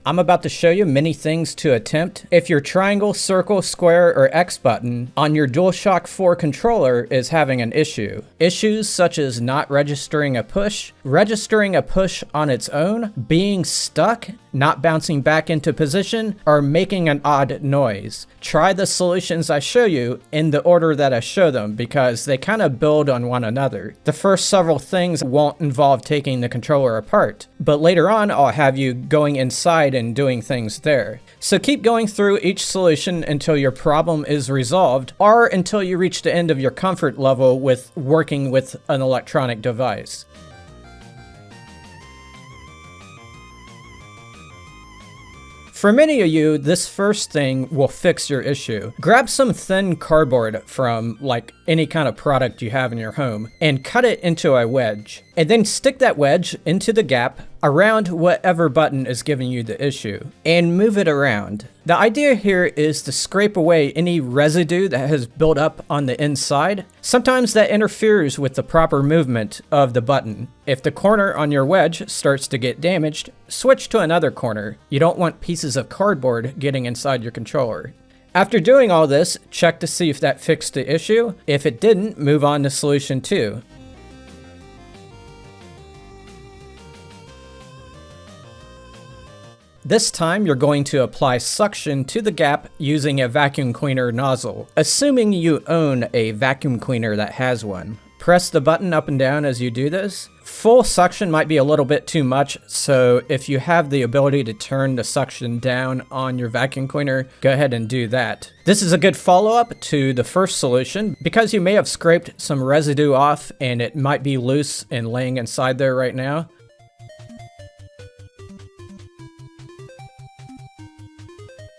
I'm about to show you many things to attempt if your triangle, circle, square, or X button on your DualShock 4 controller is having an issue. Issues such as not registering a push on its own, being stuck, not bouncing back into position, or making an odd noise. Try the solutions I show you in the order that I show them because they kind of build on one another. The first several things won't involve taking the controller apart, but later on I'll have you going inside and doing things there. So keep going through each solution until your problem is resolved or until you reach the end of your comfort level with working with an electronic device. For many of you, this first thing will fix your issue. Grab some thin cardboard from like any kind of product you have in your home and cut it into a wedge. And then stick that wedge into the gap around whatever button is giving you the issue and move it around. The idea here is to scrape away any residue that has built up on the inside. Sometimes that interferes with the proper movement of the button. If the corner on your wedge starts to get damaged, switch to another corner. You don't want pieces of cardboard getting inside your controller. After doing all this, check to see if that fixed the issue. If it didn't, move on to solution 2. This time you're going to apply suction to the gap using a vacuum cleaner nozzle, assuming you own a vacuum cleaner that has one. Press the button up and down as you do this. Full suction might be a little bit too much, so if you have the ability to turn the suction down on your vacuum cleaner, go ahead and do that. This is a good follow-up to the first solution because you may have scraped some residue off and it might be loose and laying inside there right now.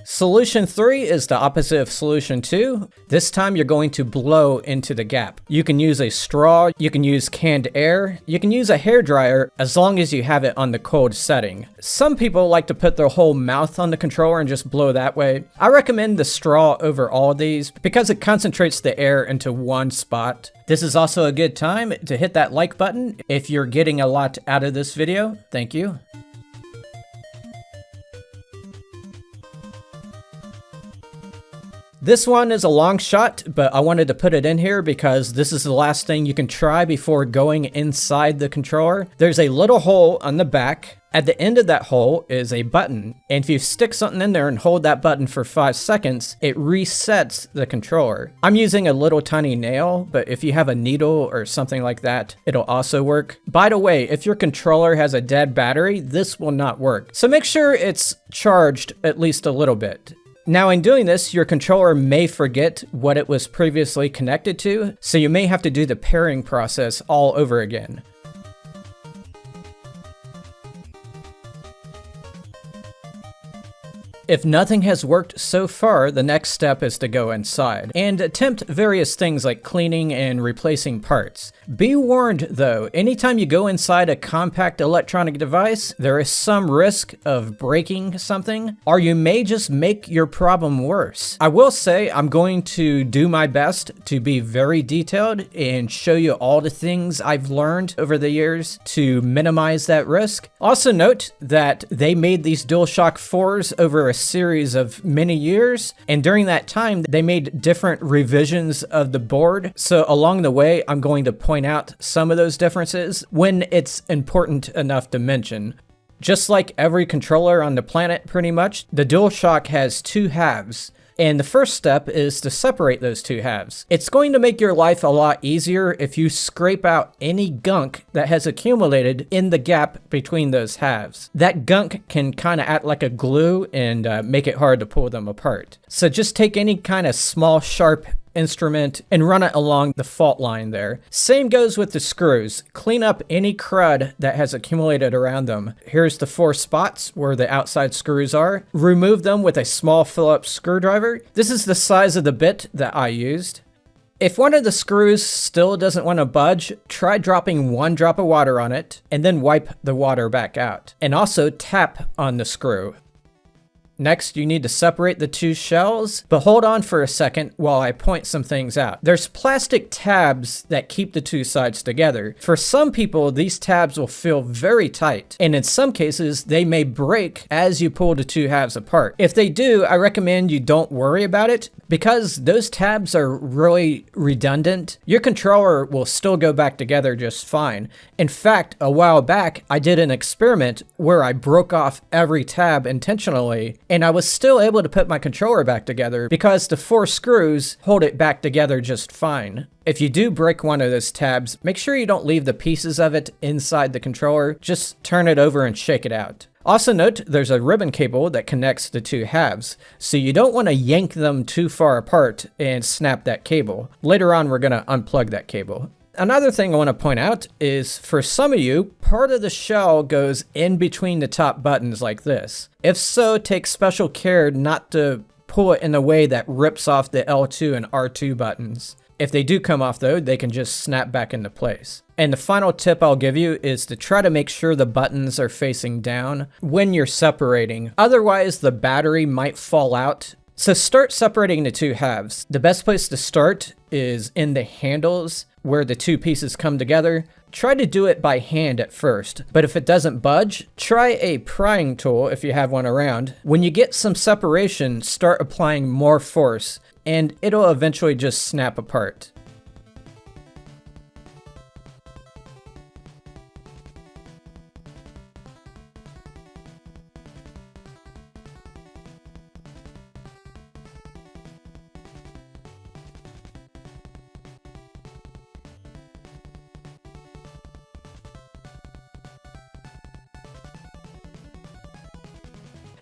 Solution 3 is the opposite of solution 2. This time you're going to blow into the gap. You can use a straw, you can use canned air, you can use a hairdryer as long as you have it on the cold setting. Some people like to put their whole mouth on the controller and just blow that way. I recommend the straw over all of these because it concentrates the air into one spot. This is also a good time to hit that like button if you're getting a lot out of this video. Thank you. This one is a long shot, but I wanted to put it in here because this is the last thing you can try before going inside the controller. There's a little hole on the back. At the end of that hole is a button, and if you stick something in there and hold that button for 5 seconds, it resets the controller. I'm using a little tiny nail, but if you have a needle or something like that, it'll also work. By the way, if your controller has a dead battery, this will not work. So make sure it's charged at least a little bit. Now in doing this, your controller may forget what it was previously connected to, so you may have to do the pairing process all over again. If nothing has worked so far, the next step is to go inside and attempt various things like cleaning and replacing parts. Be warned though, anytime you go inside a compact electronic device, there is some risk of breaking something, or you may just make your problem worse. I will say I'm going to do my best to be very detailed and show you all the things I've learned over the years to minimize that risk. Also note that they made these DualShock 4s over a series of many years, and during that time they made different revisions of the board, so along the way I'm going to point out some of those differences when it's important enough to mention. Just like every controller on the planet pretty much, the DualShock has 2 halves. And the first step is to separate those 2 halves. It's going to make your life a lot easier if you scrape out any gunk that has accumulated in the gap between those halves. That gunk can kind of act like a glue and make it hard to pull them apart. So just take any kind of small sharp instrument and run it along the fault line there. Same goes with the screws. Clean up any crud that has accumulated around them. Here's the 4 spots where the outside screws are. Remove them with a small Phillips screwdriver. This is the size of the bit that I used. If one of the screws still doesn't want to budge, try dropping 1 drop of water on it and then wipe the water back out. And also tap on the screw. Next, you need to separate the two shells, but hold on for a second while I point some things out. There's plastic tabs that keep the two sides together. For some people, these tabs will feel very tight, and in some cases, they may break as you pull the two halves apart. If they do, I recommend you don't worry about it, because those tabs are really redundant. Your controller will still go back together just fine. In fact, a while back, I did an experiment where I broke off every tab intentionally, and I was still able to put my controller back together because the 4 screws hold it back together just fine. If you do break one of those tabs, make sure you don't leave the pieces of it inside the controller. Just turn it over and shake it out. Also note, there's a ribbon cable that connects the two halves, so you don't want to yank them too far apart and snap that cable. Later on, we're going to unplug that cable. Another thing I want to point out is, for some of you, part of the shell goes in between the top buttons like this. If so, take special care not to pull it in a way that rips off the L2 and R2 buttons. If they do come off though, they can just snap back into place. And the final tip I'll give you is to try to make sure the buttons are facing down when you're separating. Otherwise, the battery might fall out. So start separating the two halves. The best place to start is in the handles where the two pieces come together. Try to do it by hand at first, but if it doesn't budge, try a prying tool if you have one around. When you get some separation, start applying more force, and it'll eventually just snap apart.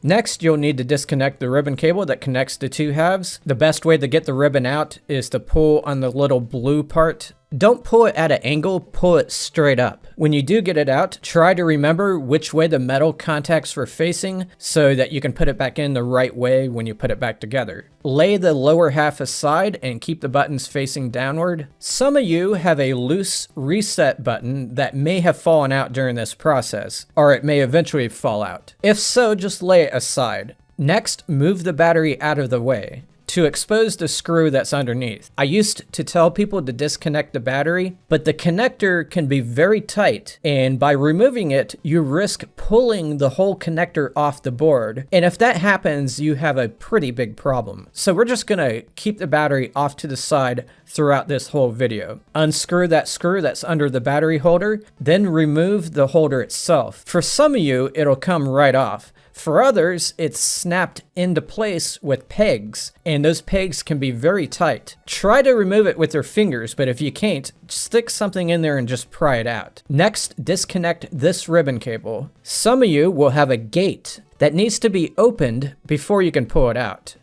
Next, you'll need to disconnect the ribbon cable that connects the two halves. The best way to get the ribbon out is to pull on the little blue part. Don't pull it at an angle, pull it straight up. When you do get it out, try to remember which way the metal contacts were facing so that you can put it back in the right way when you put it back together. Lay the lower half aside and keep the buttons facing downward. Some of you have a loose reset button that may have fallen out during this process, or it may eventually fall out. If so, just lay it aside. Next, move the battery out of the way to expose the screw that's underneath. I used to tell people to disconnect the battery, but the connector can be very tight, and by removing it, you risk pulling the whole connector off the board. And if that happens, you have a pretty big problem. So we're just gonna keep the battery off to the side throughout this whole video. Unscrew that screw that's under the battery holder, then remove the holder itself. For some of you, it'll come right off. For others, it's snapped into place with pegs, and those pegs can be very tight. Try to remove it with your fingers, but if you can't, stick something in there and just pry it out. Next, disconnect this ribbon cable. Some of you will have a gate that needs to be opened before you can pull it out.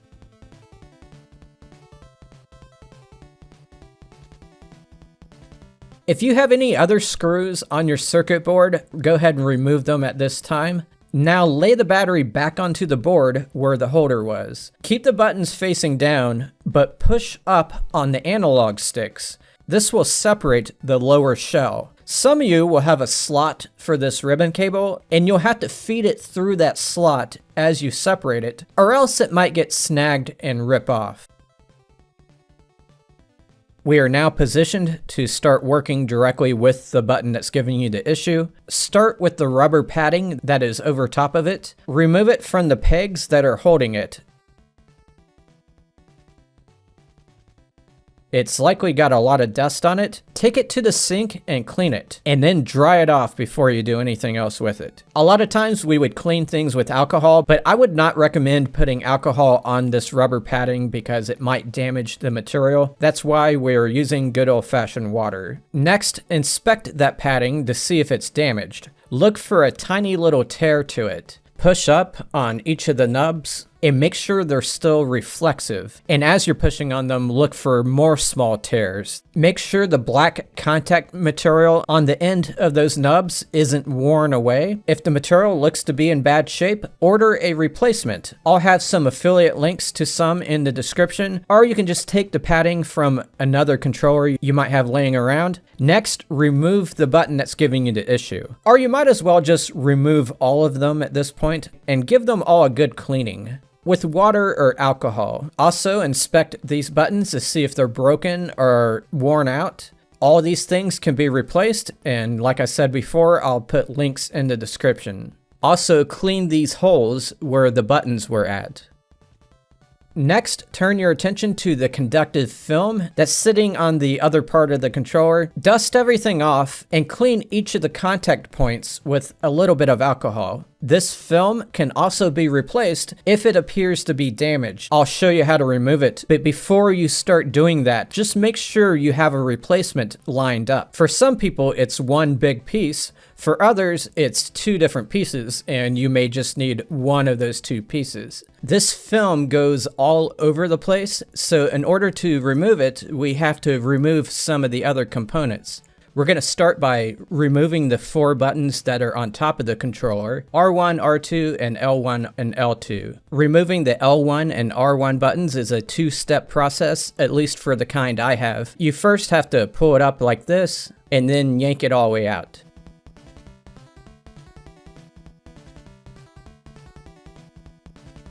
If you have any other screws on your circuit board, go ahead and remove them at this time. Now lay the battery back onto the board where the holder was. Keep the buttons facing down, but push up on the analog sticks. This will separate the lower shell. Some of you will have a slot for this ribbon cable, and you'll have to feed it through that slot as you separate it, or else it might get snagged and rip off. We are now positioned to start working directly with the button that's giving you the issue. Start with the rubber padding that is over top of it. Remove it from the pegs that are holding it. It's likely got a lot of dust on it. Take it to the sink and clean it, and then dry it off before you do anything else with it. A lot of times we would clean things with alcohol, but I would not recommend putting alcohol on this rubber padding because it might damage the material. That's why we're using good old-fashioned water. Next, inspect that padding to see if it's damaged. Look for a tiny little tear to it. Push up on each of the nubs. and make sure they're still reflexive. And as you're pushing on them, look for more small tears. Make sure the black contact material on the end of those nubs isn't worn away. If the material looks to be in bad shape, order a replacement. I'll have some affiliate links to some in the description, or you can just take the padding from another controller you might have laying around. Next, remove the button that's giving you the issue. Or you might as well just remove all of them at this point and give them all a good cleaning with water or alcohol. Also, inspect these buttons to see if they're broken or worn out. All these things can be replaced, and like I said before, I'll put links in the description. Also, clean these holes where the buttons were at. Next, turn your attention to the conductive film that's sitting on the other part of the controller. Dust everything off and clean each of the contact points with a little bit of alcohol. This film can also be replaced if it appears to be damaged. I'll show you how to remove it, but before you start doing that, just make sure you have a replacement lined up. For some people, it's one big piece. For others, it's two different pieces, and you may just need one of those two pieces. This film goes all over the place, so in order to remove it, we have to remove some of the other components. We're going to start by removing the 4 buttons that are on top of the controller, R1, R2, and L1 and L2. Removing the L1 and R1 buttons is a 2-step process, at least for the kind I have. You first have to pull it up like this, and then yank it all the way out.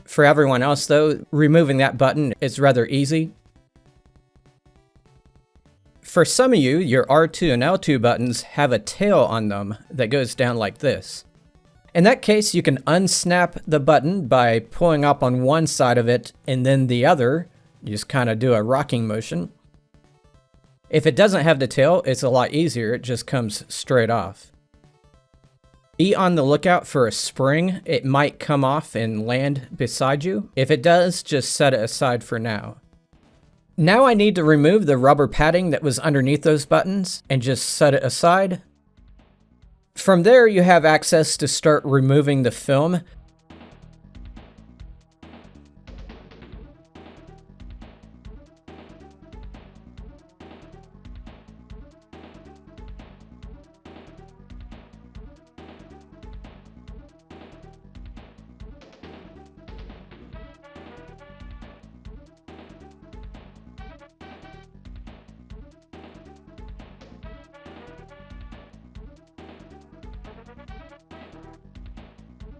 For everyone else though, removing that button is rather easy. For some of you, your R2 and L2 buttons have a tail on them that goes down like this. In that case, you can unsnap the button by pulling up on one side of it and then the other. You just kind of do a rocking motion. If it doesn't have the tail, it's a lot easier. It just comes straight off. Be on the lookout for a spring. It might come off and land beside you. If it does, just set it aside for now. Now I need to remove the rubber padding that was underneath those buttons and just set it aside. From there, you have access to start removing the film.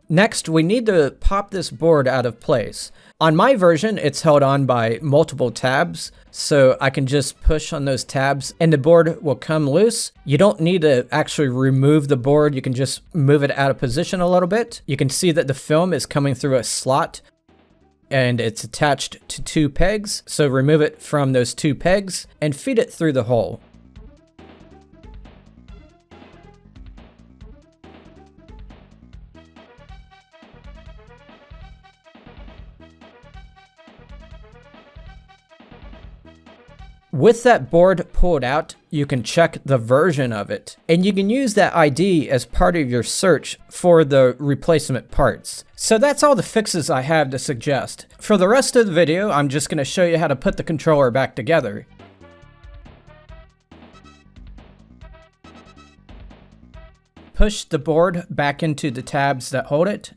Next, we need to pop this board out of place. On my version, it's held on by multiple tabs, so I can just push on those tabs and the board will come loose. You don't need to actually remove the board, you can just move it out of position a little bit. You can see that the film is coming through a slot and it's attached to 2 pegs, so remove it from those 2 pegs and feed it through the hole. With that board pulled out, you can check the version of it, and you can use that ID as part of your search for the replacement parts. So that's all the fixes I have to suggest. For the rest of the video, I'm just going to show you how to put the controller back together. Push the board back into the tabs that hold it.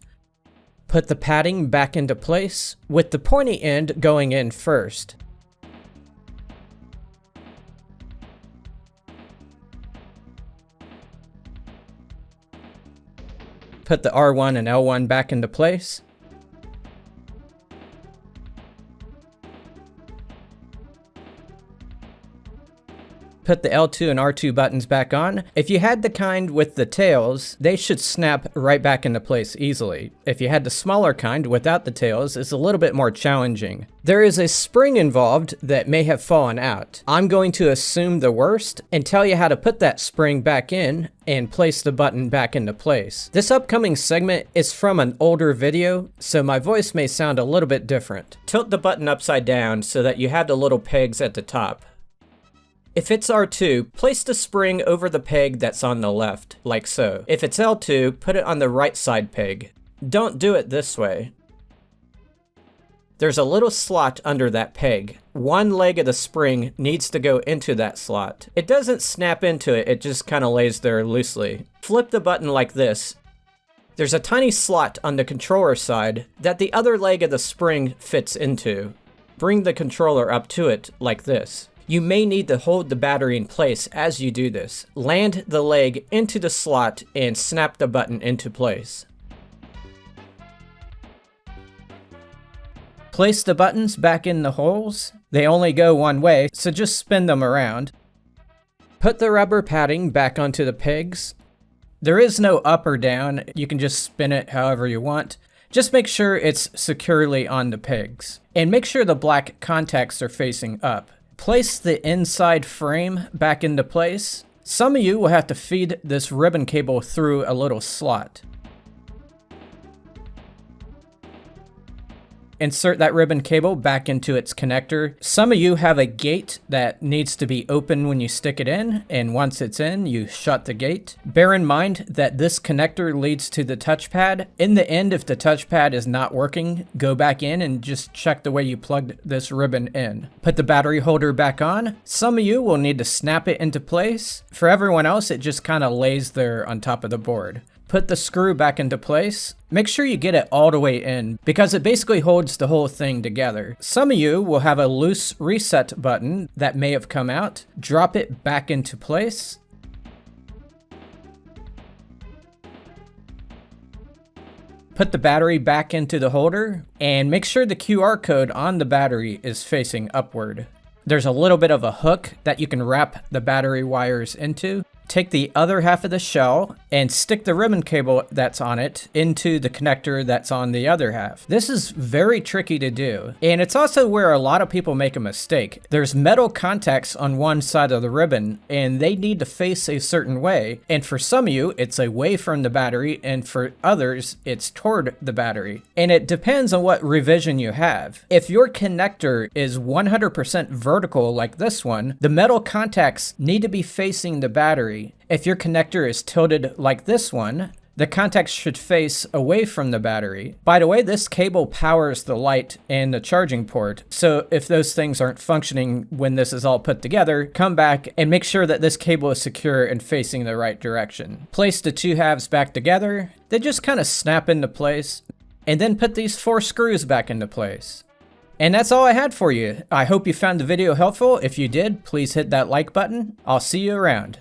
Put the padding back into place, with the pointy end going in first. Put the R1 and L1 back into place. Put the L2 and R2 buttons back on. If you had the kind with the tails, they should snap right back into place easily. If you had the smaller kind without the tails, it's a little bit more challenging. There is a spring involved that may have fallen out. I'm going to assume the worst and tell you how to put that spring back in and place the button back into place. This upcoming segment is from an older video, so my voice may sound a little bit different. Tilt the button upside down so that you have the little pegs at the top. If it's R2, place the spring over the peg that's on the left, like so. If it's L2, put it on the right side peg. Don't do it this way. there's a little slot under that peg. One leg of the spring needs to go into that slot. It doesn't snap into it, it just kind of lays there loosely. Flip the button like this. There's a tiny slot on the controller side that the other leg of the spring fits into. Bring the controller up to it like this. You may need to hold the battery in place as you do this. Land the leg into the slot and snap the button into place. Place the buttons back in the holes. They only go one way, so just spin them around. Put the rubber padding back onto the pegs. There is no up or down, you can just spin it however you want. Just make sure it's securely on the pegs. And make sure the black contacts are facing up. Place the inside frame back into place. Some of you will have to feed this ribbon cable through a little slot. Insert that ribbon cable back into its connector. Some of you have a gate that needs to be open when you stick it in, and once it's in, you shut the gate. Bear in mind that this connector leads to the touchpad. In the end, if the touchpad is not working, go back in and just check the way you plugged this ribbon in. Put the battery holder back on. Some of you will need to snap it into place. For everyone else, it just kind of lays there on top of the board. Put the screw back into place. Make sure you get it all the way in because it basically holds the whole thing together. Some of you will have a loose reset button that may have come out. Drop it back into place. Put the battery back into the holder and make sure the QR code on the battery is facing upward. There's a little bit of a hook that you can wrap the battery wires into. Take the other half of the shell and stick the ribbon cable that's on it into the connector that's on the other half. This is very tricky to do, and it's also where a lot of people make a mistake. There's metal contacts on one side of the ribbon, and they need to face a certain way, and for some of you, it's away from the battery, and for others, it's toward the battery. And it depends on what revision you have. If your connector is 100% vertical like this one, the metal contacts need to be facing the battery. If your connector is tilted like this one, the contacts should face away from the battery. By the way, this cable powers the light and the charging port, so if those things aren't functioning when this is all put together, come back and make sure that this cable is secure and facing the right direction. Place the two halves back together. They just kind of snap into place, and then put these 4 screws back into place. And that's all I had for you. I hope you found the video helpful. If you did, please hit that like button. I'll see you around.